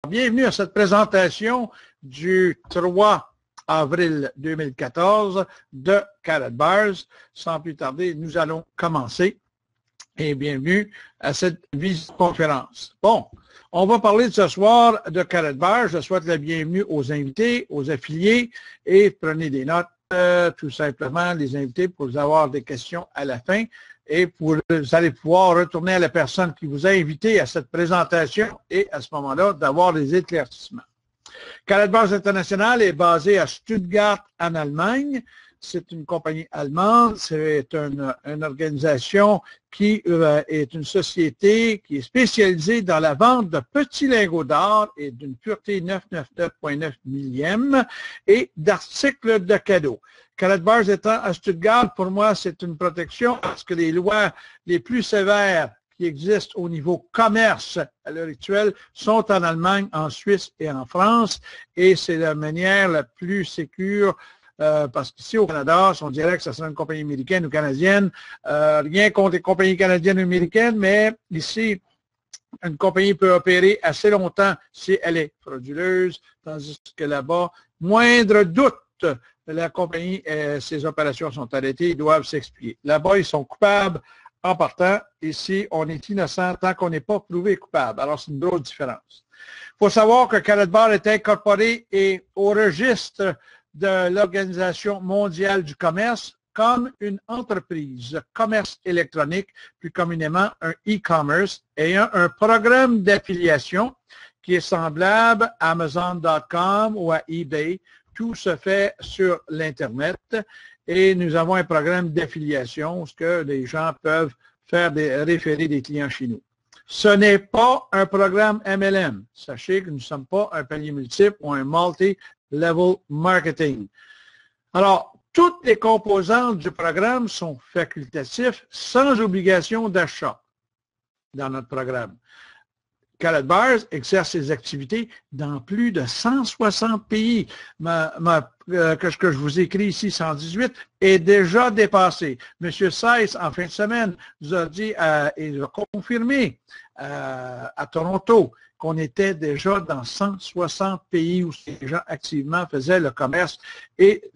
bienvenue à cette présentation du 3 avril 2014 de Karatbars. Sans plus tarder, nous allons commencer. Et bienvenue à cette visioconférence. Bon, on va parler ce soir de Karatbars. Je souhaite la bienvenue aux invités, aux affiliés et prenez des notes, tout simplement, les invités pour avoir des questions à la fin. Et vous allez pouvoir retourner à la personne qui vous a invité à cette présentation et à ce moment-là, d'avoir des éclaircissements. Karatbars International est basé à Stuttgart, en Allemagne. C'est une compagnie allemande. C'est une organisation qui est une société qui est spécialisée dans la vente de petits lingots d'or et d'une pureté 999,9 millième et d'articles de cadeaux. Karatbars étant à Stuttgart, pour moi, c'est une protection parce que les lois les plus sévères qui existent au niveau commerce à l'heure actuelle sont en Allemagne, en Suisse et en France. Et c'est la manière la plus sécure parce qu'ici au Canada, on dirait que ce serait une compagnie américaine ou canadienne. Rien contre les compagnies canadiennes ou américaines, mais ici, une compagnie peut opérer assez longtemps si elle est frauduleuse, tandis que là-bas, moindre doute, la compagnie, ses opérations sont arrêtées, ils doivent s'expliquer. Là-bas, ils sont coupables en partant. Ici, on est innocent tant qu'on n'est pas prouvé coupable. Alors, c'est une grosse différence. Il faut savoir que Karatbars est incorporé et au registre de l'Organisation mondiale du commerce comme une entreprise de commerce électronique, plus communément un e-commerce, ayant un programme d'affiliation qui est semblable à Amazon.com ou à eBay. Tout se fait sur l'Internet et nous avons un programme d'affiliation où les gens peuvent référer des clients chez nous. Ce n'est pas un programme MLM. Sachez que nous ne sommes pas un panier multiple ou un multi-level marketing. Alors, toutes les composantes du programme sont facultatifs sans obligation d'achat dans notre programme. Karatbars exerce ses activités dans plus de 160 pays. Ce que je vous écris ici, 118, est déjà dépassé. M. Seiss, en fin de semaine, nous a dit et a confirmé à Toronto qu'on était déjà dans 160 pays où ces gens activement faisaient le commerce et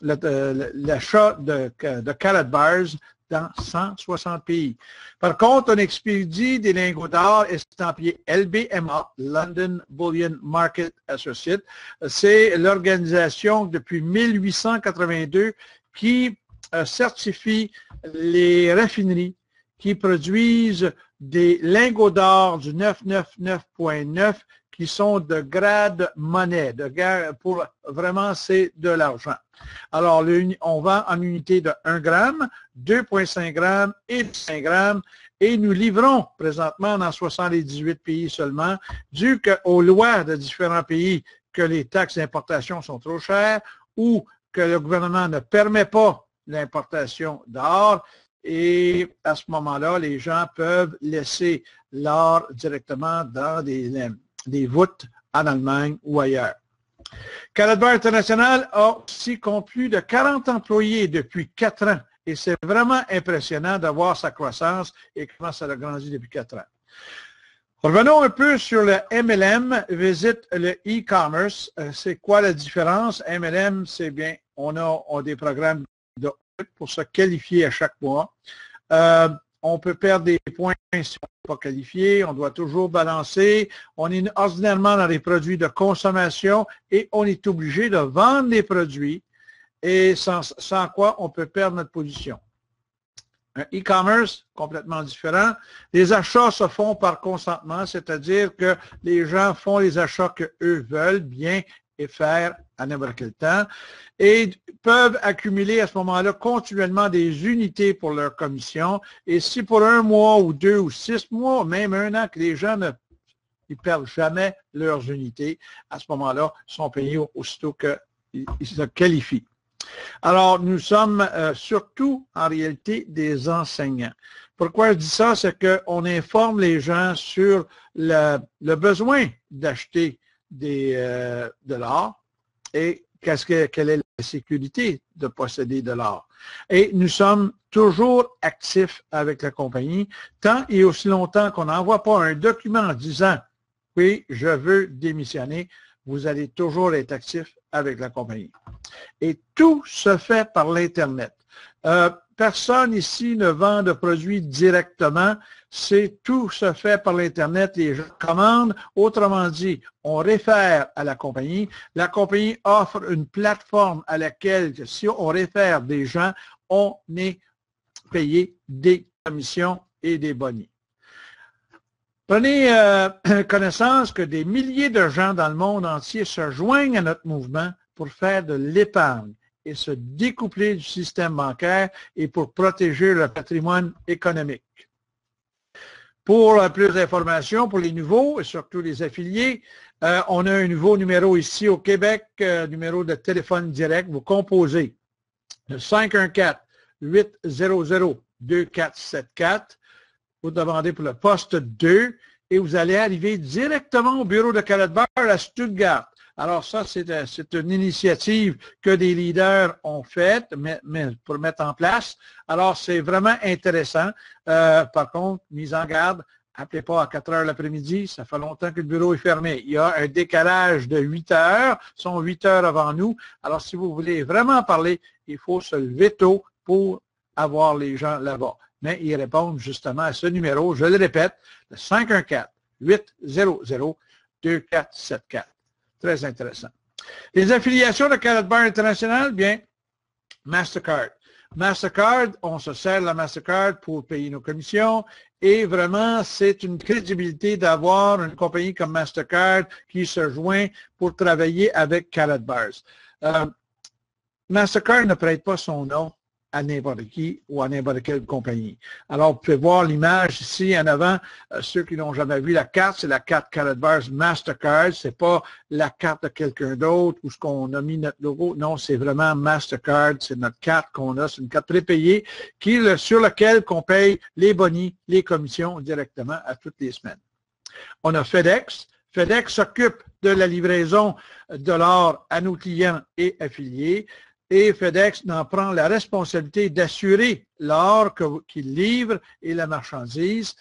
l'achat de Karatbars dans 160 pays. Par contre, on expédie des lingots d'or estampillés LBMA, London Bullion Market Associate. C'est l'organisation depuis 1882 qui certifie les raffineries qui produisent des lingots d'or du 999.9 qui sont de grade monnaie, pour vraiment c'est de l'argent. Alors, on vend en unité de 1 gramme, 2,5 grammes et 5 grammes et nous livrons présentement dans 78 pays seulement, dû aux lois de différents pays que les taxes d'importation sont trop chères ou que le gouvernement ne permet pas l'importation d'or. Et à ce moment-là, les gens peuvent laisser l'or directement dans des voûtes en Allemagne ou ailleurs. Karatbars International a aussi compte plus de 40 employés depuis 4 ans et c'est vraiment impressionnant de voir sa croissance et comment ça a grandi depuis 4 ans. Revenons un peu sur le MLM, visite le e-commerce. C'est quoi la différence? MLM, c'est bien, on a des programmes pour se qualifier à chaque mois. On peut perdre des points si on n'est pas qualifié, on doit toujours balancer. On est ordinairement dans les produits de consommation et on est obligé de vendre les produits et sans quoi on peut perdre notre position. Un e-commerce, complètement différent. Les achats se font par consentement, c'est-à-dire que les gens font les achats qu'eux veulent bien et faire à n'importe quel temps et peuvent accumuler à ce moment-là continuellement des unités pour leur commission. Et si pour 1 mois ou 2 ou 6 mois, même 1 an, que les gens ne perdent jamais leurs unités, à ce moment-là, sont payés aussitôt qu'ils se qualifient. Alors, nous sommes surtout, en réalité, des enseignants. Pourquoi je dis ça? C'est qu'on informe les gens sur le besoin d'acheter de l'or et quelle est la sécurité de posséder de l'or. Et nous sommes toujours actifs avec la compagnie, tant et aussi longtemps qu'on n'envoie pas un document en disant oui, je veux démissionner, vous allez toujours être actif avec la compagnie. Et tout se fait par l'Internet. Personne ici ne vend de produits directement. Tout se fait par l'Internet. Les gens commandent. Autrement dit, on réfère à la compagnie. La compagnie offre une plateforme à laquelle, si on réfère des gens, on est payé des commissions et des bonnies. Prenez connaissance que des milliers de gens dans le monde entier se joignent à notre mouvement pour faire de l'épargne et se découpler du système bancaire et pour protéger le patrimoine économique. Pour plus d'informations, pour les nouveaux et surtout les affiliés, on a un nouveau numéro ici au Québec, numéro de téléphone direct. Vous composez le 514-800-2474. Vous demandez pour le poste 2 et vous allez arriver directement au bureau de Karatbars à Stuttgart. Alors ça, c'est une initiative que des leaders ont faite pour mettre en place. Alors, c'est vraiment intéressant. Par contre, mise en garde, appelez pas à 4 heures l'après-midi, ça fait longtemps que le bureau est fermé. Il y a un décalage de 8 heures, ils sont 8 heures avant nous. Alors, si vous voulez vraiment parler, il faut se lever tôt pour avoir les gens là-bas. Mais ils répondent justement à ce numéro, je le répète, le 514-800-2474. Très intéressant. Les affiliations de Karatbars International, bien, Mastercard. Mastercard, on se sert de la Mastercard pour payer nos commissions et vraiment, c'est une crédibilité d'avoir une compagnie comme Mastercard qui se joint pour travailler avec Karatbars. Mastercard ne prête pas son nom à n'importe qui ou à n'importe quelle compagnie. Alors, vous pouvez voir l'image ici en avant. Ceux qui n'ont jamais vu la carte, c'est la carte Karatbars Mastercard. C'est pas la carte de quelqu'un d'autre où ce qu'on a mis notre logo. Non, c'est vraiment Mastercard. C'est notre carte qu'on a. C'est une carte prépayée sur laquelle on paye les bonnies, les commissions directement à toutes les semaines. On a FedEx. FedEx s'occupe de la livraison de l'or à nos clients et affiliés. Et FedEx en prend la responsabilité d'assurer l'or qu'il livre et la marchandise.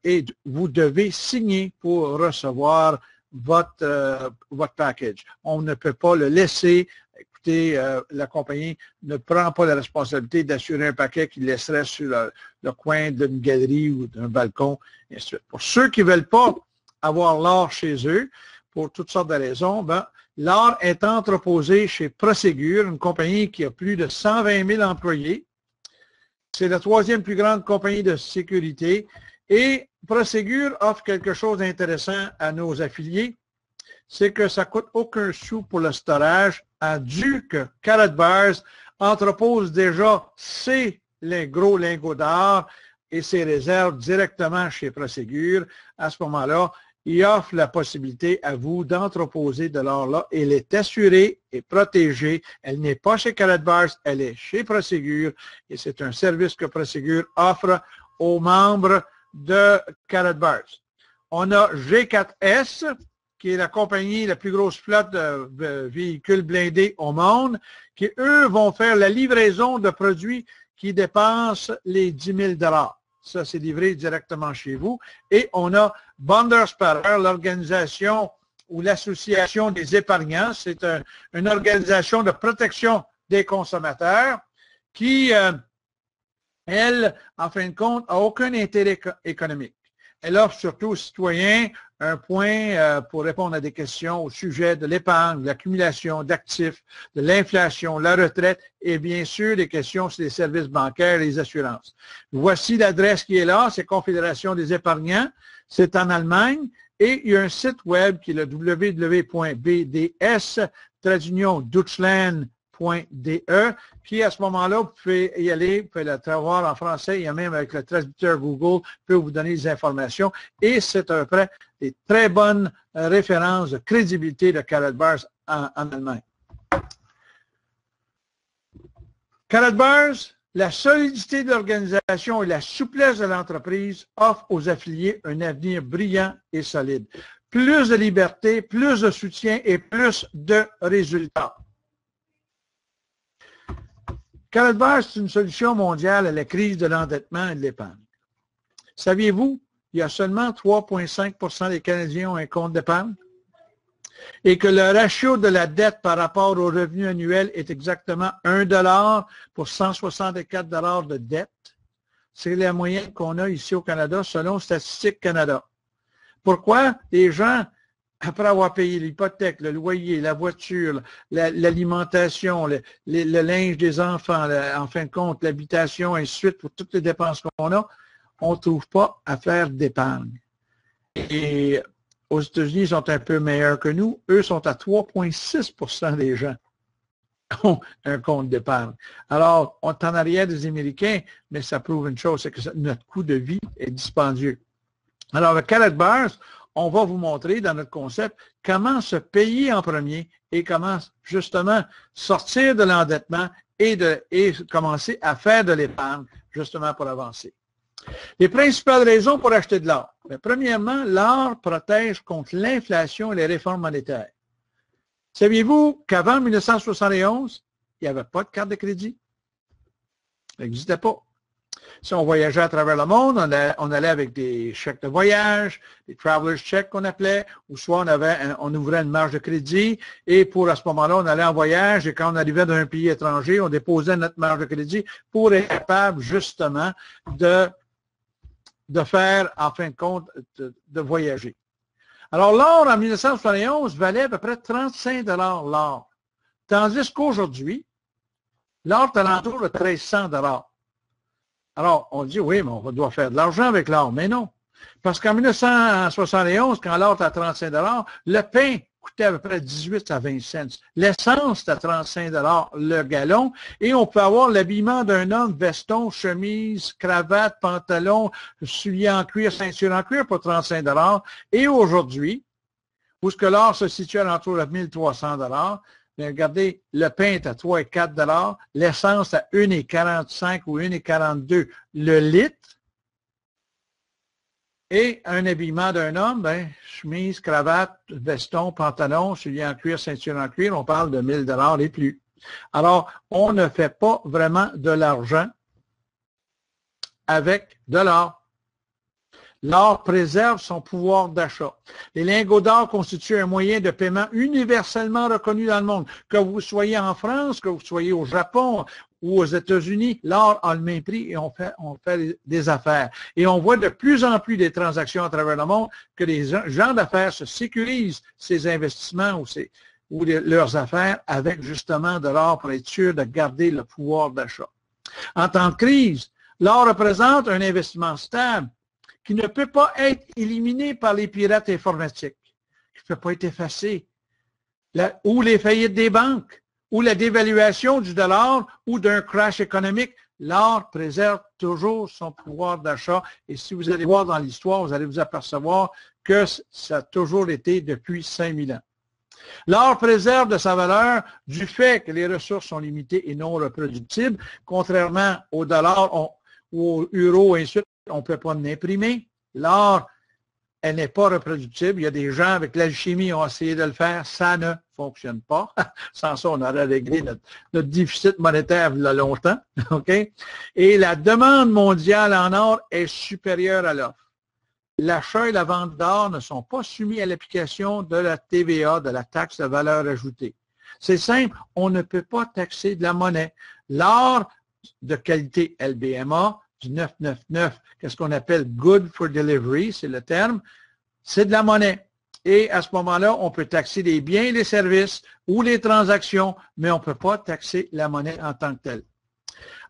Et vous devez signer pour recevoir votre package. On ne peut pas le laisser. Écoutez, la compagnie ne prend pas la responsabilité d'assurer un paquet qu'il laisserait sur le coin d'une galerie ou d'un balcon, et ainsi de suite. Pour ceux qui ne veulent pas avoir l'or chez eux, pour toutes sortes de raisons, ben, l'or est entreposé chez Prosegur, une compagnie qui a plus de 120 000 employés. C'est la troisième plus grande compagnie de sécurité. Et Prosegur offre quelque chose d'intéressant à nos affiliés, c'est que ça ne coûte aucun sou pour le storage, dû que Karatbars entrepose déjà ses gros lingots d'or et ses réserves directement chez Prosegur. À ce moment-là, il offre la possibilité à vous d'entreposer de l'or là. Elle est assurée et protégée. Elle n'est pas chez Karatbars, elle est chez Prosegur et c'est un service que Prosegur offre aux membres de Karatbars. On a G4S, qui est la compagnie, la plus grosse flotte de véhicules blindés au monde, qui, eux, vont faire la livraison de produits qui dépassent les 10 000 $. Ça, c'est livré directement chez vous. Et on a Bondesparer, l'organisation ou l'association des épargnants. C'est une organisation de protection des consommateurs qui, elle, en fin de compte, n'a aucun intérêt économique. Elle offre surtout aux citoyens un point pour répondre à des questions au sujet de l'épargne, de l'accumulation d'actifs, de l'inflation, la retraite et bien sûr des questions sur les services bancaires et les assurances. Voici l'adresse qui est là, c'est Confédération des épargnants, c'est en Allemagne et il y a un site web qui est le www.bds-deutschland.de qui, à ce moment-là, vous pouvez y aller, vous pouvez le traduire en français, et même avec le traducteur Google, peut vous donner des informations. Et c'est à peu près des très bonnes références de crédibilité de Karatbars en Allemagne. Karatbars, la solidité de l'organisation et la souplesse de l'entreprise offrent aux affiliés un avenir brillant et solide. Plus de liberté, plus de soutien et plus de résultats. Karatbars, c'est une solution mondiale à la crise de l'endettement et de l'épargne. Saviez-vous, il y a seulement 3,5 % des Canadiens ont un compte d'épargne et que le ratio de la dette par rapport au revenu annuel est exactement 1 $ pour 164 $ de dette. C'est la moyenne qu'on a ici au Canada selon Statistique Canada. Pourquoi les gens, après avoir payé l'hypothèque, le loyer, la voiture, l'alimentation, le linge des enfants, en fin de compte, l'habitation, ainsi de suite, pour toutes les dépenses qu'on a, on ne trouve pas à faire d'épargne. Et aux États-Unis, ils sont un peu meilleurs que nous. Eux sont à 3,6 % des gens ont un compte d'épargne. Alors, on est en arrière des Américains, mais ça prouve une chose, c'est que notre coût de vie est dispendieux. Alors, avec Karatbars, on va vous montrer dans notre concept comment se payer en premier et comment justement sortir de l'endettement et commencer à faire de l'épargne justement pour avancer. Les principales raisons pour acheter de l'or. Premièrement, l'or protège contre l'inflation et les réformes monétaires. Saviez-vous qu'avant 1971, il n'y avait pas de carte de crédit? Ça n'existait pas. Si on voyageait à travers le monde, on allait avec des chèques de voyage, des traveler's checks qu'on appelait, ou soit on ouvrait une marge de crédit, et à ce moment-là, on allait en voyage, et quand on arrivait d'un pays étranger, on déposait notre marge de crédit pour être capable justement de faire, en fin de compte, de voyager. Alors, l'or, en 1971, valait à peu près 35 $ l'or. Tandis qu'aujourd'hui, l'or est à l'entour de 1 300 $. Alors, on dit, oui, mais on doit faire de l'argent avec l'or. Mais non. Parce qu'en 1971, quand l'or était à 35 $, le pain coûtait à peu près 18 à 20 cents. L'essence était à 35 $ le gallon. Et on peut avoir l'habillement d'un homme, veston, chemise, cravate, pantalon, souliers en cuir, ceinture en cuir pour 35 $. Et aujourd'hui, où ce que l'or se situe à l'entour de 1 300 $, mais regardez, le pain est à 3 et 4 $, l'essence à 1,45 ou 1,42 le litre, et un habillement d'un homme, chemise, cravate, veston, pantalon, souliers en cuir, ceinture en cuir, on parle de 1 000 $ et plus. Alors, on ne fait pas vraiment de l'argent avec de l'or. L'or préserve son pouvoir d'achat. Les lingots d'or constituent un moyen de paiement universellement reconnu dans le monde. Que vous soyez en France, que vous soyez au Japon ou aux États-Unis, l'or a le même prix et on fait des affaires. Et on voit de plus en plus des transactions à travers le monde que les gens d'affaires se sécurisent ces investissements ou leurs affaires avec justement de l'or pour être sûr de garder le pouvoir d'achat. En temps de crise, l'or représente un investissement stable qui ne peut pas être éliminé par les pirates informatiques, qui ne peut pas être effacé, ou les faillites des banques, ou la dévaluation du dollar, ou d'un crash économique. L'or préserve toujours son pouvoir d'achat. Et si vous allez voir dans l'histoire, vous allez vous apercevoir que ça a toujours été depuis 5000 ans. L'or préserve de sa valeur du fait que les ressources sont limitées et non reproductibles, contrairement au dollar ou au euro, et ainsi de suite. On ne peut pas l'imprimer. L'or, elle n'est pas reproductible. Il y a des gens avec l'alchimie qui ont essayé de le faire. Ça ne fonctionne pas. Sans ça, on aurait réglé notre déficit monétaire il y a longtemps. Okay? Et la demande mondiale en or est supérieure à l'offre. L'achat et la vente d'or ne sont pas soumis à l'application de la TVA, de la taxe de valeur ajoutée. C'est simple, on ne peut pas taxer de la monnaie. L'or de qualité LBMA, du 999, qu'est-ce qu'on appelle good for delivery, c'est le terme, c'est de la monnaie. Et à ce moment-là, on peut taxer les biens et les services ou les transactions, mais on ne peut pas taxer la monnaie en tant que telle.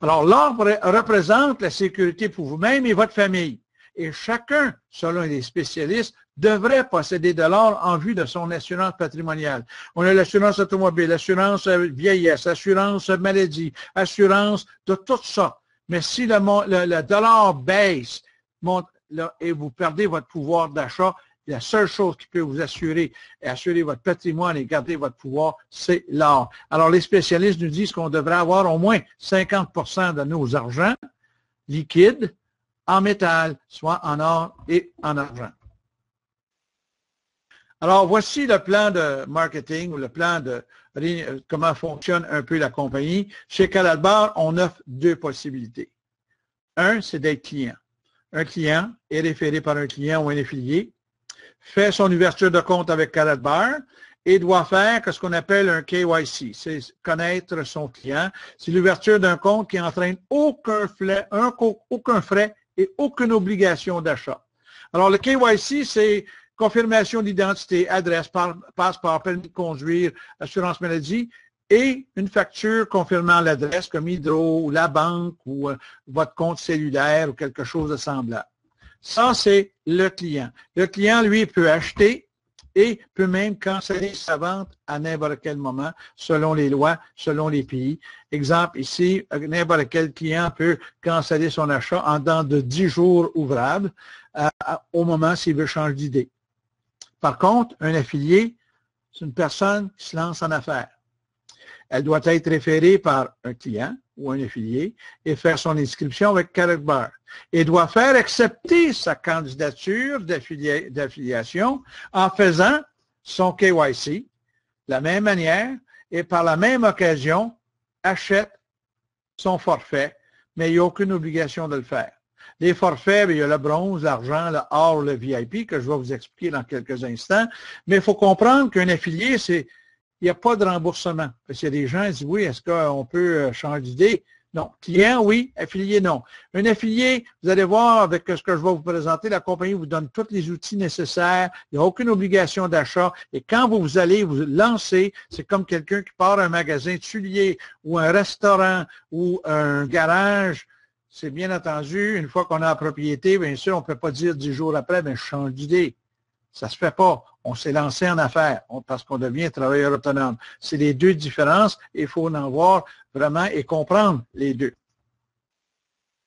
Alors, l'or représente la sécurité pour vous-même et votre famille. Et chacun, selon les spécialistes, devrait posséder de l'or en vue de son assurance patrimoniale. On a l'assurance automobile, l'assurance vieillesse, assurance maladie, assurance de tout ça. Mais si le dollar baisse et vous perdez votre pouvoir d'achat, la seule chose qui peut vous assurer et assurer votre patrimoine et garder votre pouvoir, c'est l'or. Alors, les spécialistes nous disent qu'on devrait avoir au moins 50% de nos argents liquides en métal, soit en or et en argent. Alors, voici le plan de marketing ou le plan de comment fonctionne un peu la compagnie. Chez Karatbars, on offre deux possibilités. Un, c'est d'être client. un client est référé par un client ou un affilié, fait son ouverture de compte avec Karatbar et doit faire ce qu'on appelle un KYC, c'est connaître son client. C'est l'ouverture d'un compte qui n'entraîne aucun frais et aucune obligation d'achat. Alors, le KYC, c'est confirmation d'identité, adresse, passeport, permis de conduire, assurance maladie, et une facture confirmant l'adresse comme Hydro ou la banque ou votre compte cellulaire ou quelque chose de semblable. Ça, c'est le client. Le client, lui, peut acheter et peut même canceller sa vente à n'importe quel moment, selon les lois, selon les pays. Exemple, ici, n'importe quel client peut canceller son achat en dedans de 10 jours ouvrables au moment s'il veut changer d'idée. Par contre, un affilié, c'est une personne qui se lance en affaires. Elle doit être référée par un client ou un affilié et faire son inscription avec Karatbar. Et doit faire accepter sa candidature d'affiliation en faisant son KYC de la même manière et par la même occasion achète son forfait, mais il n'y a aucune obligation de le faire. Les forfaits, il y a le bronze, l'argent, le or, le VIP, que je vais vous expliquer dans quelques instants. Mais il faut comprendre qu'un affilié, il n'y a pas de remboursement. Parce qu'il y a des gens qui disent, oui, est-ce qu'on peut changer d'idée? Non. Client, oui. Affilié, non. Un affilié, vous allez voir avec ce que je vais vous présenter, la compagnie vous donne tous les outils nécessaires. Il n'y a aucune obligation d'achat. Et quand vous allez vous lancer, c'est comme quelqu'un qui part à un magasin tulier ou un restaurant ou un garage. C'est bien entendu, une fois qu'on a la propriété, bien sûr, on ne peut pas dire 10 jours après, je change d'idée. Ça ne se fait pas. On s'est lancé en affaires parce qu'on devient travailleur autonome. C'est les deux différences et il faut en voir vraiment et comprendre les deux.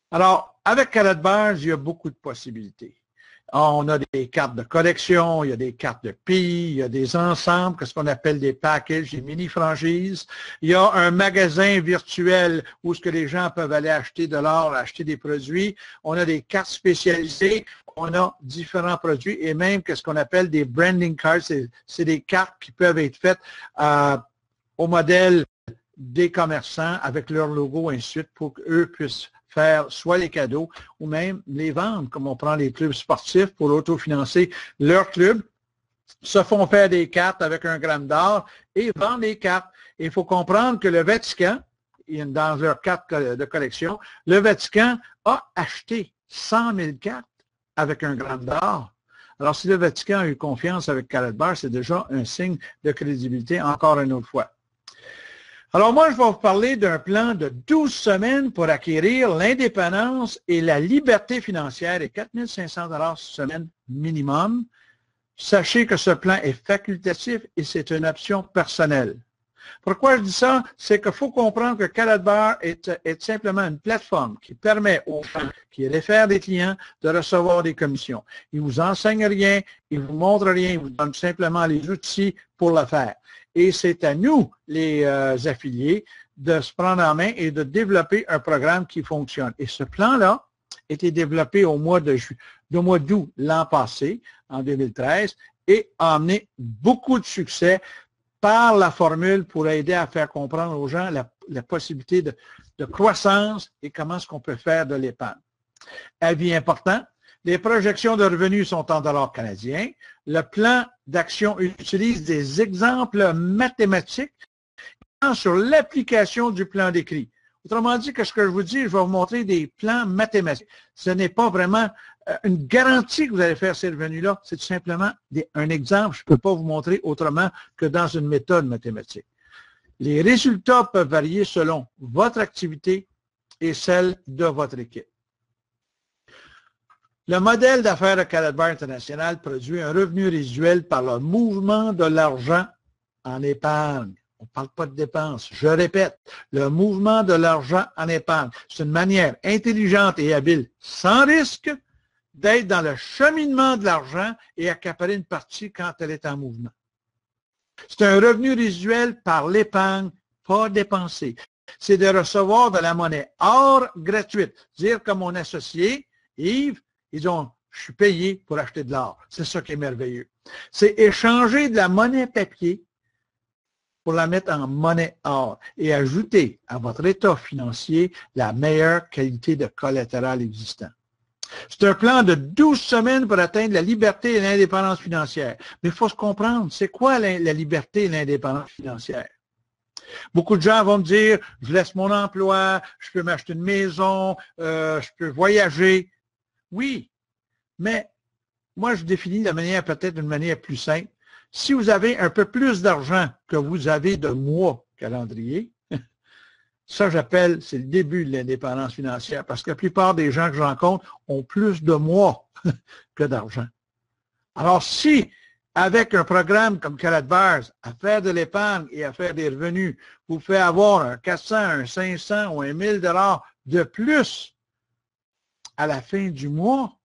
Alors, avec Karatbar, il y a beaucoup de possibilités. On a des cartes de collection, il y a des cartes de pays, il y a des ensembles, ce qu'on appelle des packages, des mini-franchises. Il y a un magasin virtuel où ce que les gens peuvent aller acheter de l'or, acheter des produits. On a des cartes spécialisées, on a différents produits et même ce qu'on appelle des branding cards. C'est des cartes qui peuvent être faites au modèle des commerçants avec leur logo, ainsi de suite, pour qu'eux puissent faire soit les cadeaux ou même les vendre, comme on prend les clubs sportifs pour autofinancer leur club, se font faire des cartes avec un gramme d'or et vendent les cartes. Il faut comprendre que le Vatican, dans leur carte de collection, le Vatican a acheté 100 000 cartes avec un gramme d'or. Alors, si le Vatican a eu confiance avec Karatbar, c'est déjà un signe de crédibilité, encore une autre fois. Alors moi, je vais vous parler d'un plan de 12 semaines pour acquérir l'indépendance et la liberté financière et 4 500 $ semaine minimum. Sachez que ce plan est facultatif et c'est une option personnelle. Pourquoi je dis ça? C'est qu'il faut comprendre que Karatbar est simplement une plateforme qui permet aux gens qui réfèrent des clients de recevoir des commissions. Il ne vous enseigne rien, il ne vous montre rien, il vous donne simplement les outils pour le faire. Et c'est à nous, les affiliés, de se prendre en main et de développer un programme qui fonctionne. Et ce plan-là a été développé au mois d'août l'an passé, en 2013, et a amené beaucoup de succès par la formule pour aider à faire comprendre aux gens la possibilité de croissance et comment est-ce qu'on peut faire de l'épargne. Avis important, les projections de revenus sont en dollars canadiens. Le plan d'action utilise des exemples mathématiques sur l'application du plan décrit. Autrement dit, que ce que je vous dis, je vais vous montrer des plans mathématiques. Ce n'est pas vraiment une garantie que vous allez faire ces revenus-là. C'est tout simplement un exemple. Je ne peux pas vous montrer autrement que dans une méthode mathématique. Les résultats peuvent varier selon votre activité et celle de votre équipe. Le modèle d'affaires de Karatbar International produit un revenu résiduel par le mouvement de l'argent en épargne. On ne parle pas de dépenses. Je répète, le mouvement de l'argent en épargne, c'est une manière intelligente et habile, sans risque, d'être dans le cheminement de l'argent et accaparer une partie quand elle est en mouvement. C'est un revenu résiduel par l'épargne, pas dépensé. C'est de recevoir de la monnaie or gratuite. Dire comme mon associé, Yves, ils ont, je suis payé pour acheter de l'or. C'est ça qui est merveilleux. C'est échanger de la monnaie papier pour la mettre en monnaie or et ajouter à votre état financier la meilleure qualité de collatéral existant. C'est un plan de 12 semaines pour atteindre la liberté et l'indépendance financière. Mais il faut se comprendre, c'est quoi la liberté et l'indépendance financière? Beaucoup de gens vont me dire, je laisse mon emploi, je peux m'acheter une maison, je peux voyager. Oui, mais moi, je définis de manière peut-être d'une manière plus simple. Si vous avez un peu plus d'argent que vous avez de mois calendrier, ça, j'appelle, c'est le début de l'indépendance financière, parce que la plupart des gens que je rencontre ont plus de mois que d'argent. Alors, si, avec un programme comme Karatbars, à faire de l'épargne et à faire des revenus, vous faites avoir un 400, un 500 ou un 1000 $ de plus à la fin du mois,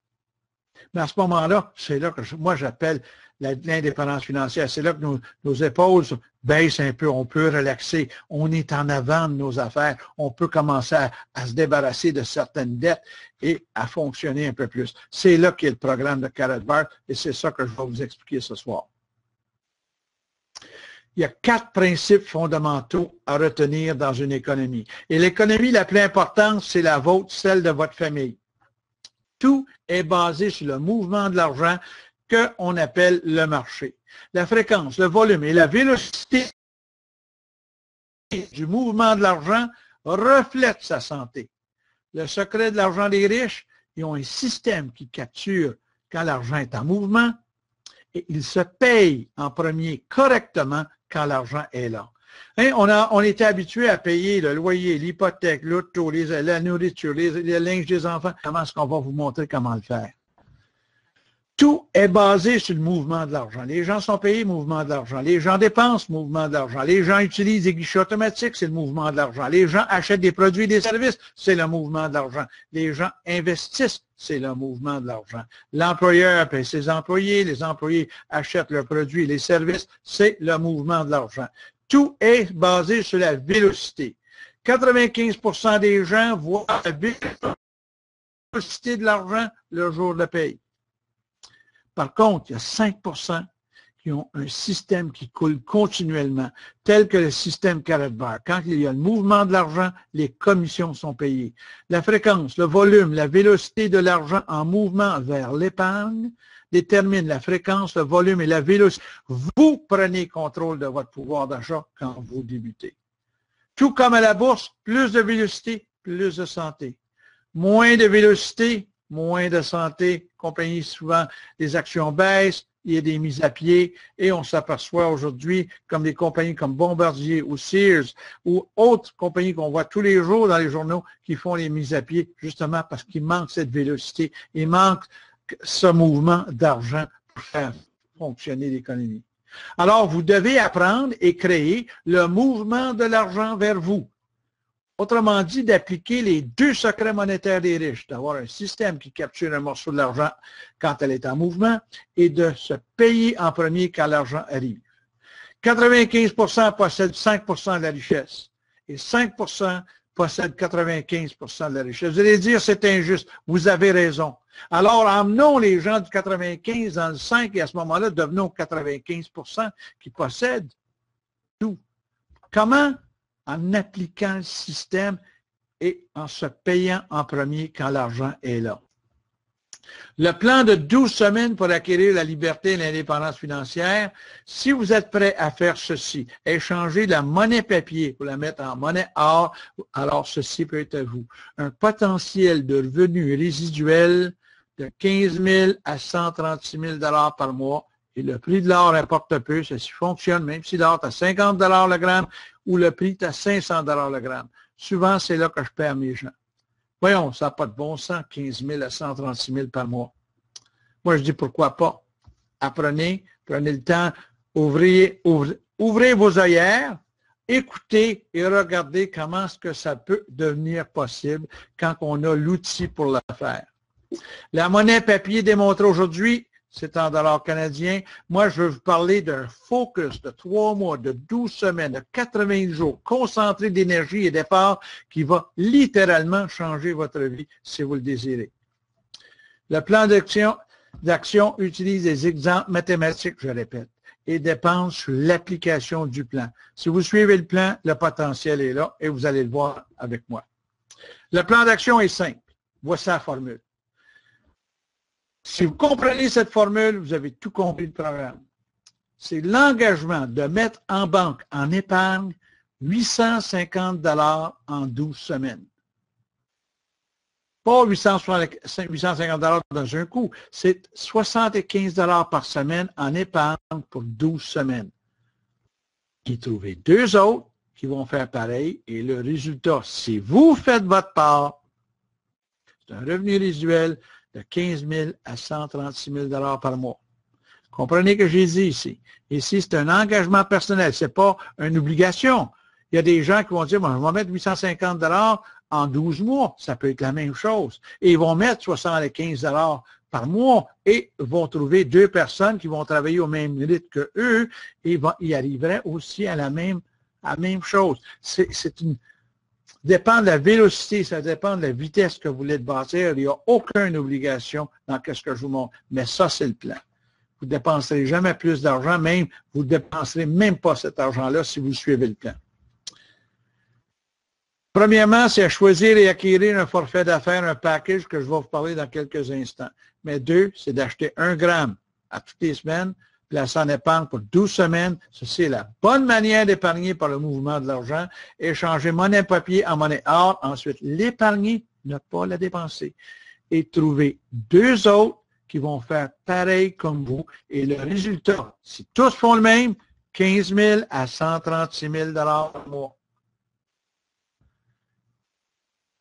mais à ce moment-là, c'est là que moi j'appelle l'indépendance financière. C'est là que nos épaules baissent un peu, on peut relaxer, on est en avant de nos affaires, on peut commencer à se débarrasser de certaines dettes et à fonctionner un peu plus. C'est là qu'est le programme de Karatbars et c'est ça que je vais vous expliquer ce soir. Il y a 4 principes fondamentaux à retenir dans une économie. Et l'économie la plus importante, c'est la vôtre, celle de votre famille. Tout est basé sur le mouvement de l'argent qu'on appelle le marché. La fréquence, le volume et la vélocité du mouvement de l'argent reflètent sa santé. Le secret de l'argent des riches, ils ont un système qui capture quand l'argent est en mouvement et ils se payent en premier correctement quand l'argent est là. Hein, on était habitué à payer le loyer, l'hypothèque, l'auto, la nourriture, les linges des enfants. Comment est-ce qu'on va vous montrer comment le faire? Tout est basé sur le mouvement de l'argent. Les gens sont payés, mouvement de l'argent. Les gens dépensent, mouvement de l'argent. Les gens utilisent des guichets automatiques, c'est le mouvement de l'argent. Les gens achètent des produits et des services, c'est le mouvement de l'argent. Les gens investissent, c'est le mouvement de l'argent. L'employeur paye ses employés, les employés achètent leurs produits et les services, c'est le mouvement de l'argent. Tout est basé sur la vélocité. 95% des gens voient la vélocité de l'argent le jour de paye. Par contre, il y a 5% qui ont un système qui coule continuellement, tel que le système Karatbars. Quand il y a le mouvement de l'argent, les commissions sont payées. La fréquence, le volume, la vélocité de l'argent en mouvement vers l'épargne détermine la fréquence, le volume et la vélocité. Vous prenez contrôle de votre pouvoir d'achat quand vous débutez. Tout comme à la bourse, plus de vélocité, plus de santé. Moins de vélocité, moins de santé. Compagnie, souvent, les actions baissent, il y a des mises à pied et on s'aperçoit aujourd'hui, comme des compagnies comme Bombardier ou Sears ou autres compagnies qu'on voit tous les jours dans les journaux qui font les mises à pied justement parce qu'il manque cette vélocité, il manque ce mouvement d'argent pour faire fonctionner l'économie. Alors, vous devez apprendre et créer le mouvement de l'argent vers vous. Autrement dit, d'appliquer les 2 secrets monétaires des riches, d'avoir un système qui capture un morceau de l'argent quand elle est en mouvement et de se payer en premier quand l'argent arrive. 95% possèdent 5% de la richesse et 5% possèdent 95% de la richesse. Vous allez dire, c'est injuste. Vous avez raison. Alors, emmenons les gens du 95 dans le 5 et à ce moment-là, devenons 95% qui possèdent tout. Comment? En appliquant le système et en se payant en premier quand l'argent est là. Le plan de 12 semaines pour acquérir la liberté et l'indépendance financière, si vous êtes prêt à faire ceci, échanger la monnaie papier pour la mettre en monnaie or, alors ceci peut être à vous. Un potentiel de revenus résiduels de 15 000 à 136 000 $ par mois. Et le prix de l'or importe peu, ceci fonctionne, même si l'or est à 50 $ le gramme ou le prix est à 500 $ le gramme. Souvent, c'est là que je perds mes gens. Voyons, ça n'a pas de bon sens, 15 000 à 136 000 par mois. Moi, je dis pourquoi pas. Apprenez, prenez le temps, ouvrez vos œillères, écoutez et regardez comment est-ce que ça peut devenir possible quand on a l'outil pour le faire. La monnaie papier démontrée aujourd'hui, c'est en dollars canadiens. Moi, je veux vous parler d'un focus de 3 mois, de 12 semaines, de 80 jours, concentré d'énergie et d'effort qui va littéralement changer votre vie si vous le désirez. Le plan d'action utilise des exemples mathématiques, je répète, et dépend sur l'application du plan. Si vous suivez le plan, le potentiel est là et vous allez le voir avec moi. Le plan d'action est simple. Voici la formule. Si vous comprenez cette formule, vous avez tout compris le programme. C'est l'engagement de mettre en banque, en épargne, 850 $ en 12 semaines. Pas 850 $ dans un coup, c'est 75 $ par semaine en épargne pour 12 semaines. Qui trouvez deux autres qui vont faire pareil et le résultat, si vous faites votre part, c'est un revenu résiduel de 15 000 à 136 000 $ par mois. Comprenez que j'ai dit ici. Ici, c'est un engagement personnel, ce n'est pas une obligation. Il y a des gens qui vont dire, bon, je vais mettre 850 $ en 12 mois, ça peut être la même chose. Et ils vont mettre 75 $ par mois et vont trouver deux personnes qui vont travailler au même rythme que eux et ils arriveraient aussi à la même chose. Ça dépend de la vélocité, ça dépend de la vitesse que vous voulez bâtir. Il n'y a aucune obligation dans ce que je vous montre. Mais ça, c'est le plan. Vous ne dépenserez jamais plus d'argent, même vous ne dépenserez même pas cet argent-là si vous suivez le plan. Premièrement, c'est à choisir et acquérir un forfait d'affaires, un package que je vais vous parler dans quelques instants. Mais deux, c'est d'acheter 1 gramme à toutes les semaines, placer en épargne pour 12 semaines. Ceci est la bonne manière d'épargner par le mouvement de l'argent. Échanger monnaie papier en monnaie or. Ensuite, l'épargner, ne pas la dépenser. Et trouver deux autres qui vont faire pareil comme vous. Et le résultat, si tous font le même, 15 000 à 136 000 $ par mois.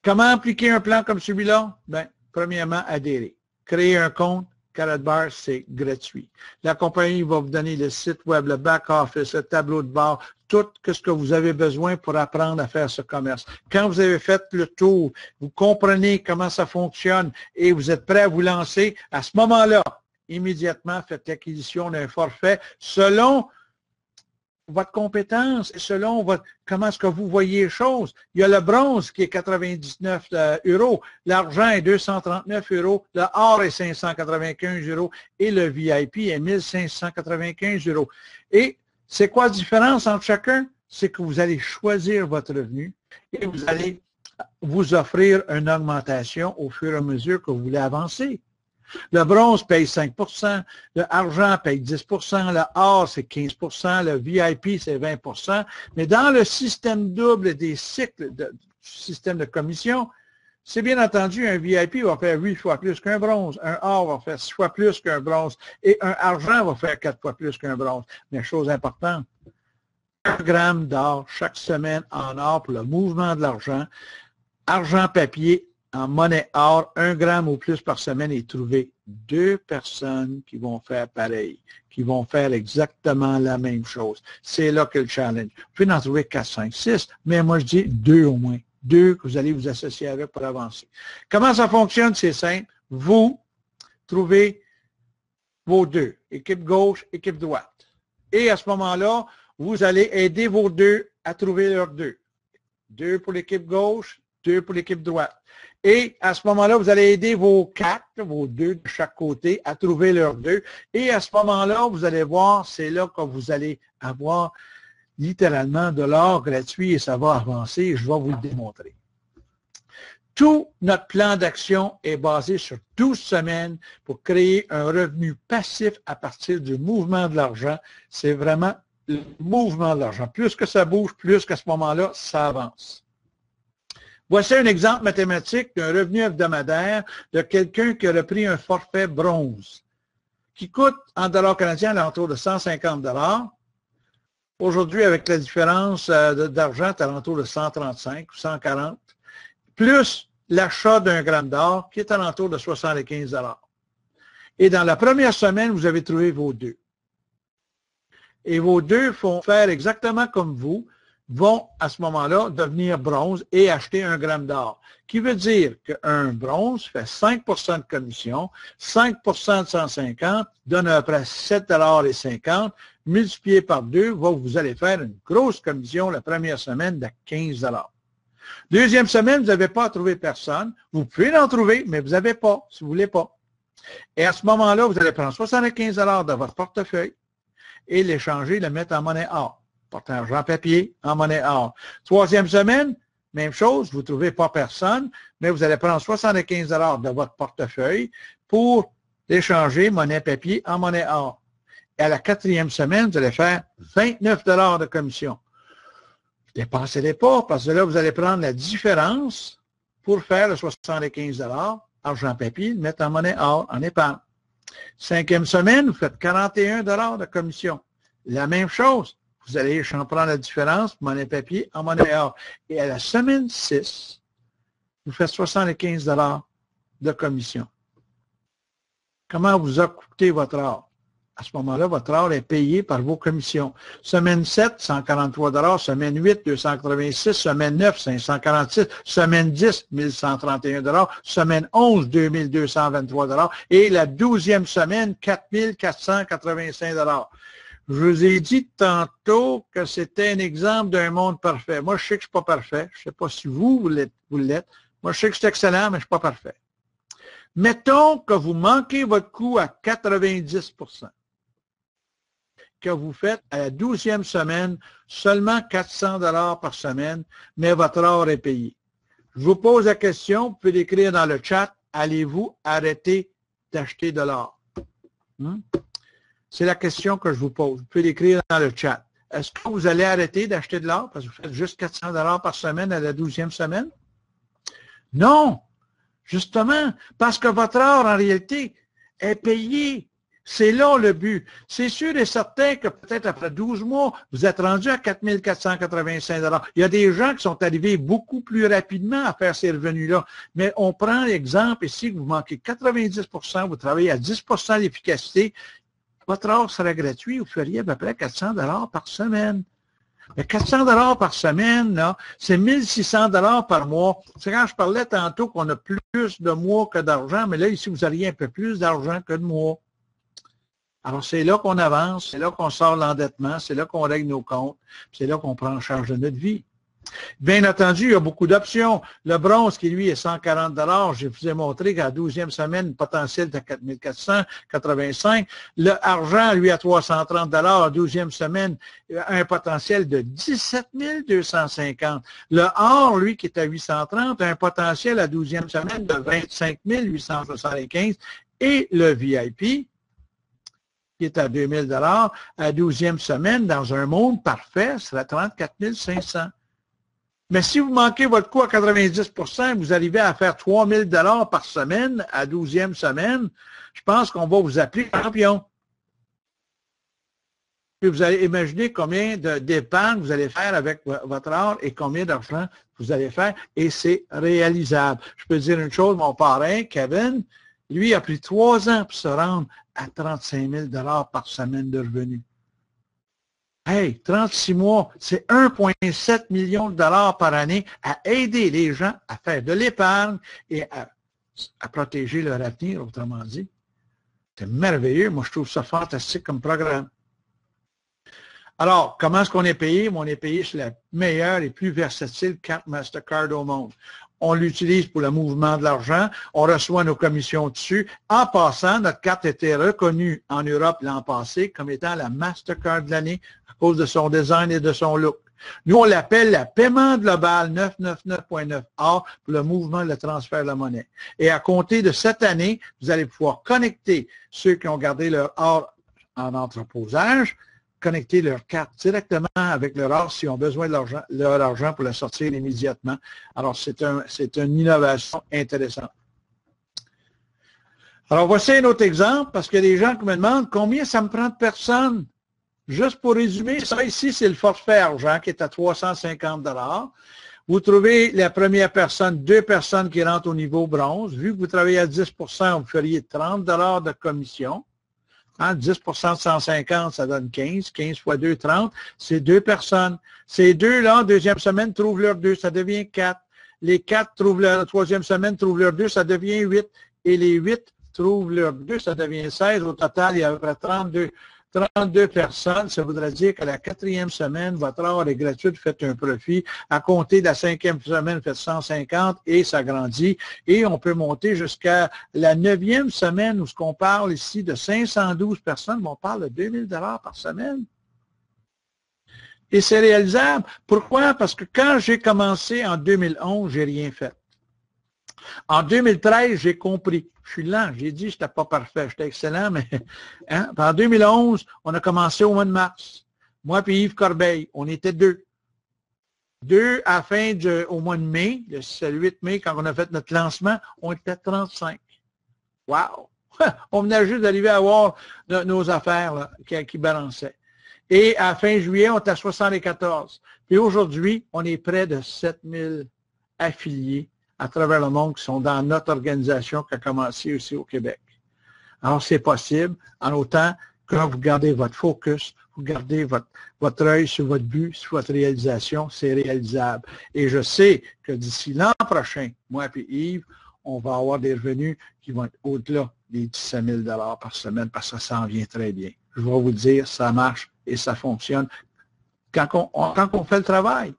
Comment appliquer un plan comme celui-là? Bien, premièrement, adhérer. Créer un compte, Karatbars, c'est gratuit. La compagnie va vous donner le site web, le back-office, le tableau de bord, tout ce que vous avez besoin pour apprendre à faire ce commerce. Quand vous avez fait le tour, vous comprenez comment ça fonctionne et vous êtes prêt à vous lancer, à ce moment-là, immédiatement, faites l'acquisition d'un forfait selon votre compétence, selon comment est-ce que vous voyez les choses. Il y a le bronze qui est 99 €, l'argent est 239 €, le or est 595 € et le VIP est 1595 €. Et c'est quoi la différence entre chacun? C'est que vous allez choisir votre revenu et vous allez vous offrir une augmentation au fur et à mesure que vous voulez avancer. Le bronze paye 5 %, le argent paye 10 %, le or c'est 15 %, le VIP c'est 20 %. Mais dans le système double des cycles du système de commission, c'est bien entendu un VIP va faire 8 fois plus qu'un bronze, un or va faire 6 fois plus qu'un bronze et un argent va faire 4 fois plus qu'un bronze. Mais chose importante, 1 gramme d'or chaque semaine en or pour le mouvement de l'argent, argent papier, en monnaie or, 1 gramme ou plus par semaine et trouver deux personnes qui vont faire pareil, qui vont faire exactement la même chose. C'est là que le challenge. Vous pouvez en trouver 4, 5, 6, mais moi je dis 2 au moins. 2 que vous allez vous associer avec pour avancer. Comment ça fonctionne? C'est simple. Vous trouvez vos deux, équipe gauche, équipe droite. Et à ce moment-là, vous allez aider vos deux à trouver leurs deux. 2 pour l'équipe gauche, 2 pour l'équipe droite. Et à ce moment-là, vous allez aider vos 4, vos 2 de chaque côté, à trouver leurs 2. Et à ce moment-là, vous allez voir, c'est là que vous allez avoir littéralement de l'or gratuit et ça va avancer. Je vais vous le démontrer. Tout notre plan d'action est basé sur 12 semaines pour créer un revenu passif à partir du mouvement de l'argent. C'est vraiment le mouvement de l'argent. Plus que ça bouge, plus qu'à ce moment-là, ça avance. Voici un exemple mathématique d'un revenu hebdomadaire de quelqu'un qui aurait pris un forfait bronze qui coûte en dollars canadiens à l'entour de 150 $. Aujourd'hui, avec la différence d'argent, c'est à l'entour de 135 ou 140, plus l'achat d'1 gramme d'or qui est à l'entour de 75 $. Et dans la première semaine, vous avez trouvé vos deux. Et vos deux vont faire exactement comme vous, vont à ce moment-là devenir bronze et acheter 1 gramme d'or. Qui veut dire qu'un bronze fait 5 % de commission, 5 % de 150 donne à peu près 7,50 $, multiplié par 2, vous allez faire une grosse commission la première semaine de 15 $. Deuxième semaine, vous n'avez pas trouvé personne. Vous pouvez en trouver, mais vous n'avez pas, si vous ne voulez pas. Et à ce moment-là, vous allez prendre 75 $ de votre portefeuille et l'échanger, le mettre en monnaie or. Porter argent papier en monnaie or. Troisième semaine, même chose, vous ne trouvez pas personne, mais vous allez prendre 75 $ de votre portefeuille pour l'échanger monnaie papier en monnaie or. Et à la 4e semaine, vous allez faire 29 $ de commission. Ne dépensez-les pas, parce que là, vous allez prendre la différence pour faire le 75 $ argent papier, le mettre en monnaie or, en épargne. 5e semaine, vous faites 41 $ de commission. La même chose, vous allez prendre la différence, monnaie papier en monnaie or. Et à la semaine 6, vous faites 75 $ de commission. Comment vous a coûté votre or? À ce moment-là, votre or est payé par vos commissions. Semaine 7, 143 $, semaine 8, 286, semaine 9, 546, semaine 10, 1131 $, semaine 11, 2223 $, et la 12e semaine, 4485 $. Je vous ai dit tantôt que c'était un exemple d'un monde parfait. Moi, je sais que je ne suis pas parfait. Je ne sais pas si vous l'êtes. Moi, je sais que c'est excellent, mais je ne suis pas parfait. Mettons que vous manquez votre coût à 90 %, que vous faites à la 12e semaine seulement 400 $ par semaine, mais votre or est payé. Je vous pose la question, vous pouvez l'écrire dans le chat, allez-vous arrêter d'acheter de l'or? C'est la question que je vous pose. Vous pouvez l'écrire dans le chat. Est-ce que vous allez arrêter d'acheter de l'or parce que vous faites juste 400 $ par semaine à la 12e semaine? Non! Justement, parce que votre or, en réalité, est payé. C'est là le but. C'est sûr et certain que peut-être après 12 mois, vous êtes rendu à 4 485 $. Il y a des gens qui sont arrivés beaucoup plus rapidement à faire ces revenus-là. Mais on prend l'exemple ici que vous manquez 90 %, vous travaillez à 10 % d'efficacité. Votre or serait gratuit, vous feriez à peu près 400 $ par semaine. Mais 400 $ par semaine, c'est 1600 $ par mois. C'est quand je parlais tantôt qu'on a plus de mois que d'argent, mais là, ici, vous auriez un peu plus d'argent que de mois. Alors, c'est là qu'on avance, c'est là qu'on sort l'endettement, c'est là qu'on règle nos comptes, c'est là qu'on prend en charge de notre vie. Bien entendu, il y a beaucoup d'options. Le bronze, qui lui est 140 $, je vous ai montré qu'à la 12e semaine, le potentiel est à 4 485. Le argent, lui, à 330 $, à la 12e semaine, un potentiel de 17 250. Le or, lui, qui est à 830, a un potentiel à la 12e semaine de 25 875. Et le VIP, qui est à 2000 $, à la 12e semaine, dans un monde parfait, serait 34 500. Mais si vous manquez votre coût à 90 %, vous arrivez à faire 3 000 $ par semaine à 12e semaine, je pense qu'on va vous appeler champion. Puis vous allez imaginer combien d'épargne vous allez faire avec votre or et combien d'argent vous allez faire, et c'est réalisable. Je peux dire une chose, mon parrain, Kevin, lui a pris 3 ans pour se rendre à 35 000 $ par semaine de revenus. Hey, 36 mois, c'est 1,7 million de $ par année à aider les gens à faire de l'épargne et à protéger leur avenir, autrement dit. C'est merveilleux. Moi, je trouve ça fantastique comme programme. Alors, comment est-ce qu'on est payé? On est payé sur la meilleure et plus versatile carte Mastercard au monde. On l'utilise pour le mouvement de l'argent. On reçoit nos commissions dessus. En passant, notre carte était reconnue en Europe l'an passé comme étant la Mastercard de l'année à cause de son design et de son look. Nous, on l'appelle la paiement global 999.9 or pour le mouvement, le transfert de la monnaie. Et à compter de cette année, vous allez pouvoir connecter ceux qui ont gardé leur or en entreposage, connecter leur carte directement avec leur or s'ils ont besoin de leur argent pour le sortir immédiatement. Alors, c'est une innovation intéressante. Alors, voici un autre exemple, parce qu'il y a des gens qui me demandent combien ça me prend de personnes. Juste pour résumer, ça ici, c'est le forfait argent qui est à 350 $. Vous trouvez la première personne, 2 personnes qui rentrent au niveau bronze. Vu que vous travaillez à 10 %, vous feriez 30 $ de commission. 10 % de 150, ça donne 15. 15 fois 2, 30. C'est 2 personnes. Ces deux-là, deuxième semaine, trouvent leur 2, ça devient 4. Les 4 trouvent leur troisième semaine, trouvent leur 2, ça devient 8. Et les 8 trouvent leur 2, ça devient 16. Au total, il y a à peu près 32 personnes. Ça voudrait dire qu'à la 4e semaine, votre or est gratuit, vous faites un profit. À compter de la 5e semaine, vous faites 150 et ça grandit. Et on peut monter jusqu'à la 9e semaine où ce qu'on parle ici de 512 personnes, mais on parle de 2000 $ par semaine. Et c'est réalisable. Pourquoi? Parce que quand j'ai commencé en 2011, j'ai rien fait. En 2013, j'ai compris. Je suis lent. J'ai dit que je n'étais pas parfait. J'étais excellent, mais hein? En 2011, on a commencé au mois de mars. Moi et Yves Corbeil, on était deux. Deux à la fin au mois de mai, le 8 mai, quand on a fait notre lancement, on était 35. Wow! On venait juste d'arriver à avoir nos affaires là, qui balançaient. Et à la fin juillet, on était à 74. Puis aujourd'hui, on est près de 7000 affiliés à travers le monde qui sont dans notre organisation qui a commencé aussi au Québec. Alors, c'est possible, en autant que vous gardez votre focus, vous gardez votre œil sur votre but, sur votre réalisation, c'est réalisable. Et je sais que d'ici l'an prochain, moi et Yves, on va avoir des revenus qui vont être au-delà des 17 000 $ par semaine parce que ça s'en vient très bien. Je vais vous dire, ça marche et ça fonctionne quand on fait le travail.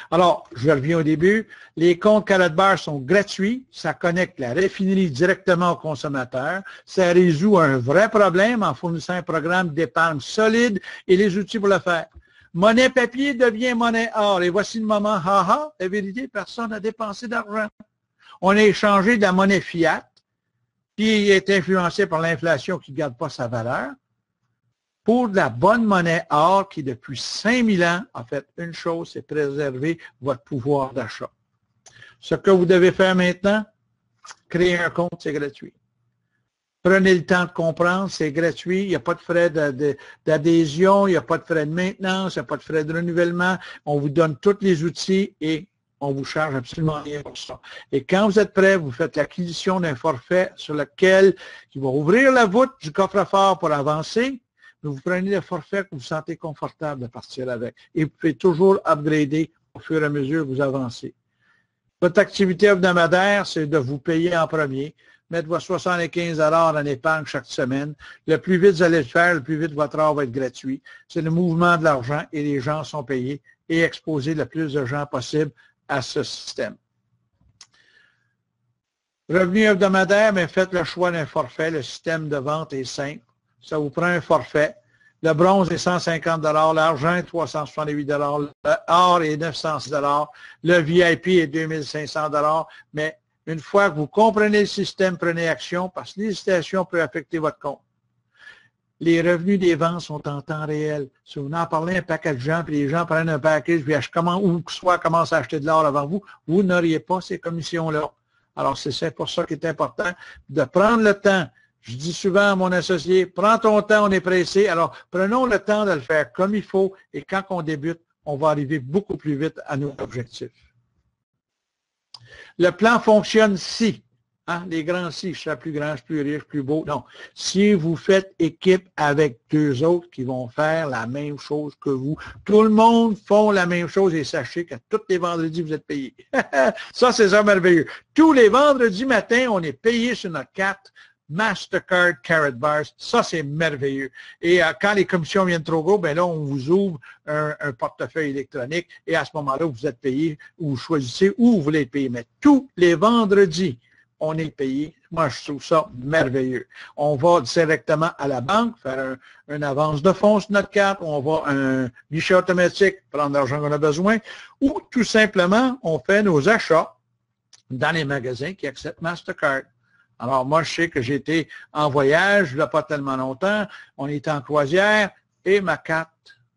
Alors, je reviens au début. Les comptes Karatbars sont gratuits. Ça connecte la raffinerie directement au consommateur. Ça résout un vrai problème en fournissant un programme d'épargne solide et les outils pour le faire. Monnaie papier devient monnaie or. Et voici le moment, haha, la vérité, personne n'a dépensé d'argent. On a échangé de la monnaie fiat qui est influencée par l'inflation qui ne garde pas sa valeur pour de la bonne monnaie or qui, depuis 5000 ans, a fait une chose, c'est préserver votre pouvoir d'achat. Ce que vous devez faire maintenant, créer un compte, c'est gratuit. Prenez le temps de comprendre, c'est gratuit, il n'y a pas de frais d'adhésion, il n'y a pas de frais de maintenance, il n'y a pas de frais de renouvellement. On vous donne tous les outils et on vous charge absolument rien pour ça. Et quand vous êtes prêt, vous faites l'acquisition d'un forfait sur lequel il va ouvrir la voûte du coffre-fort pour avancer. Mais vous prenez le forfait que vous vous sentez confortable de partir avec. Et vous pouvez toujours upgrader au fur et à mesure que vous avancez. Votre activité hebdomadaire, c'est de vous payer en premier. Mettre vos 75 $ en épargne chaque semaine. Le plus vite vous allez le faire, le plus vite votre heure va être gratuit. C'est le mouvement de l'argent et les gens sont payés et exposer le plus de gens possible à ce système. Revenu hebdomadaire, mais faites le choix d'un forfait. Le système de vente est simple. Ça vous prend un forfait. Le bronze est 150 $, l'argent est 368 $, l'or est 906 $, le VIP est 2500 $, mais une fois que vous comprenez le système, prenez action parce que l'hésitation peut affecter votre compte. Les revenus des ventes sont en temps réel. Si vous en parlez à un paquet de gens, puis les gens prennent un package, puis ou que soit commencent à acheter de l'or avant vous, vous n'auriez pas ces commissions-là. Alors, c'est pour ça qu'il est important de prendre le temps. Je dis souvent à mon associé, prends ton temps, on est pressé. Alors, prenons le temps de le faire comme il faut et quand on débute, on va arriver beaucoup plus vite à nos objectifs. Le plan fonctionne si, hein, les grands si, je serai plus grand, je suis plus riche, plus beau. Non, si vous faites équipe avec deux autres qui vont faire la même chose que vous, tout le monde font la même chose et sachez que tous les vendredis, vous êtes payés. Ça, c'est ça merveilleux. Tous les vendredis matin, on est payé sur notre carte Mastercard Karatbars, ça c'est merveilleux. Et quand les commissions viennent trop gros, ben là, on vous ouvre un portefeuille électronique et à ce moment-là, vous êtes payé ou vous choisissez où vous voulez être payé. Mais tous les vendredis, on est payé. Moi, je trouve ça merveilleux. On va directement à la banque, faire une avance de fonds sur notre carte, on va à un guichet automatique, prendre l'argent qu'on a besoin, ou tout simplement, on fait nos achats dans les magasins qui acceptent Mastercard. Alors, moi, je sais que j'étais en voyage, il n'y a pas tellement longtemps, on était en croisière et ma carte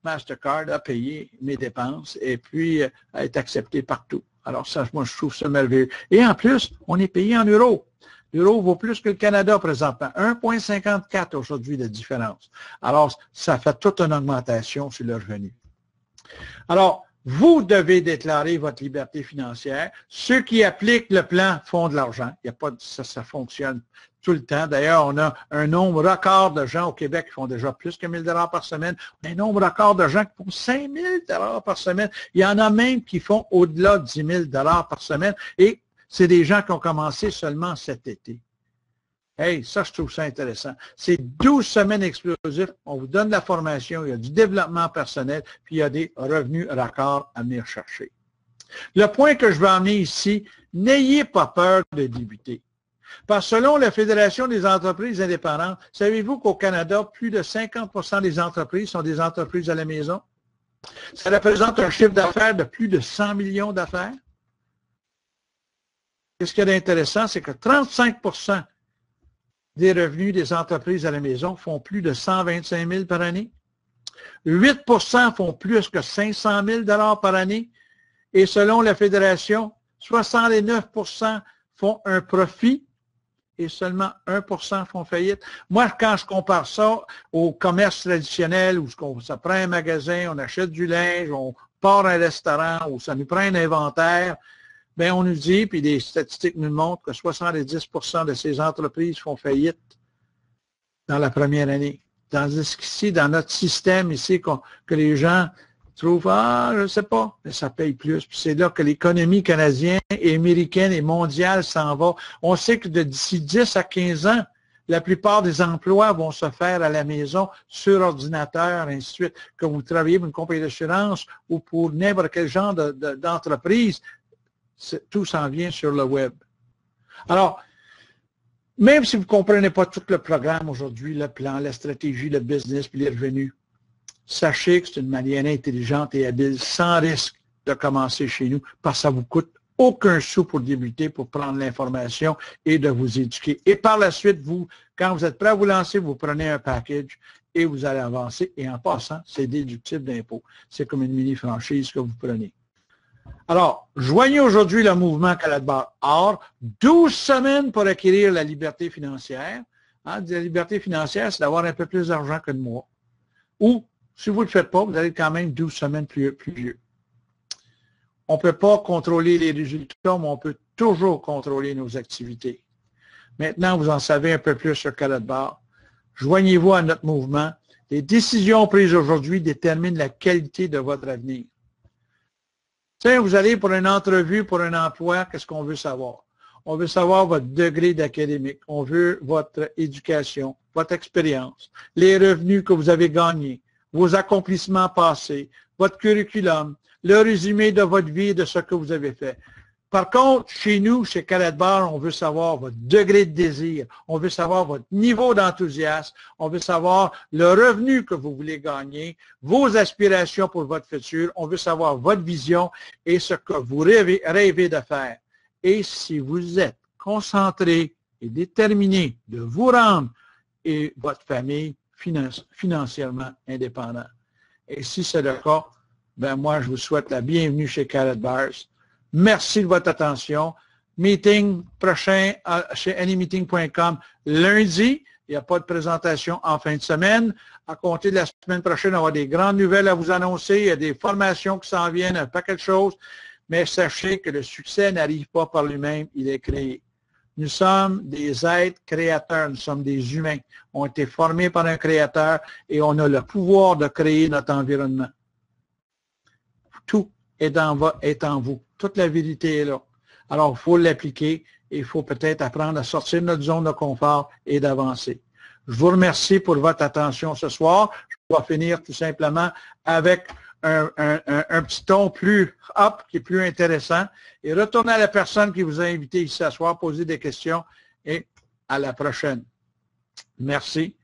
Mastercard a payé mes dépenses et puis a été acceptée partout. Alors, ça, moi, je trouve ça merveilleux. Et en plus, on est payé en euros. L'euro vaut plus que le Canada présentement. 1,54 aujourd'hui de différence. Alors, ça fait toute une augmentation sur le revenu. Alors, vous devez déclarer votre liberté financière. Ceux qui appliquent le plan font de l'argent. Il y a pas de, ça fonctionne tout le temps. D'ailleurs, on a un nombre record de gens au Québec qui font déjà plus que 1 000 $ par semaine. On a un nombre record de gens qui font 5 000 $ par semaine. Il y en a même qui font au-delà de 10 000 $ par semaine. Et c'est des gens qui ont commencé seulement cet été. Hey, ça, je trouve ça intéressant. C'est 12 semaines explosives. On vous donne de la formation, il y a du développement personnel, puis il y a des revenus records à venir chercher. Le point que je veux emmener ici, n'ayez pas peur de débuter. Parce que selon la Fédération des entreprises indépendantes, savez-vous qu'au Canada, plus de 50% des entreprises sont des entreprises à la maison? Ça représente un chiffre d'affaires de plus de 100 millions d'affaires. qu'est-ce qu'il y a d'intéressant, c'est que 35% des revenus des entreprises à la maison font plus de 125 000 par année. 8% font plus que 500 000 par année. Et selon la Fédération, 69% font un profit et seulement 1% font faillite. Moi, quand je compare ça au commerce traditionnel où ça prend un magasin, on achète du linge, on part à un restaurant ou ça nous prend un inventaire, bien, on nous dit, puis des statistiques nous montrent que 70% de ces entreprises font faillite dans la première année. Tandis qu'ici, dans notre système ici, que les gens trouvent, je ne sais pas, mais ça paye plus. Puis c'est là que l'économie canadienne et américaine et mondiale s'en va. On sait que d'ici 10 à 15 ans, la plupart des emplois vont se faire à la maison, sur ordinateur, ainsi de suite. Que vous travaillez pour une compagnie d'assurance ou pour n'importe quel genre d'entreprise, tout s'en vient sur le web. Alors, même si vous ne comprenez pas tout le programme aujourd'hui, le plan, la stratégie, le business, puis les revenus, sachez que c'est une manière intelligente et habile, sans risque, de commencer chez nous, parce que ça ne vous coûte aucun sou pour débuter, pour prendre l'information et de vous éduquer. Et par la suite, vous, quand vous êtes prêt à vous lancer, vous prenez un package et vous allez avancer. Et en passant, c'est déductible d'impôt. C'est comme une mini-franchise que vous prenez. Alors, joignez aujourd'hui le mouvement Karatbar Or, 12 semaines pour acquérir la liberté financière. Hein, la liberté financière, c'est d'avoir un peu plus d'argent que de moi. Ou, si vous ne le faites pas, vous allez quand même 12 semaines plus vieux. On ne peut pas contrôler les résultats, mais on peut toujours contrôler nos activités. Maintenant, vous en savez un peu plus sur Karatbar. Joignez-vous à notre mouvement. Les décisions prises aujourd'hui déterminent la qualité de votre avenir. Tiens, vous allez pour une entrevue, pour un emploi, qu'est-ce qu'on veut savoir? On veut savoir votre degré d'académique. On veut votre éducation, votre expérience, les revenus que vous avez gagnés, vos accomplissements passés, votre curriculum, le résumé de votre vie et de ce que vous avez fait. Par contre, chez nous, chez Karatbar, on veut savoir votre degré de désir, on veut savoir votre niveau d'enthousiasme, on veut savoir le revenu que vous voulez gagner, vos aspirations pour votre futur, on veut savoir votre vision et ce que vous rêvez de faire. Et si vous êtes concentré et déterminé de vous rendre et votre famille financièrement indépendant. Et si c'est le cas, ben moi, je vous souhaite la bienvenue chez Karatbar. Merci de votre attention. Meeting prochain chez anymeeting.com lundi. Il n'y a pas de présentation en fin de semaine. À compter de la semaine prochaine, on va avoir des grandes nouvelles à vous annoncer. Il y a des formations qui s'en viennent, un paquet de choses. Mais sachez que le succès n'arrive pas par lui-même, il est créé. Nous sommes des êtres créateurs, nous sommes des humains. On a été formés par un créateur et on a le pouvoir de créer notre environnement. Tout est en vous. Toute la vérité est là. Alors, il faut l'appliquer et il faut peut-être apprendre à sortir de notre zone de confort et d'avancer. Je vous remercie pour votre attention ce soir. Je vais finir tout simplement avec un petit ton plus up, qui est plus intéressant. Et retournez à la personne qui vous a invité ici ce soir, poser des questions et à la prochaine. Merci.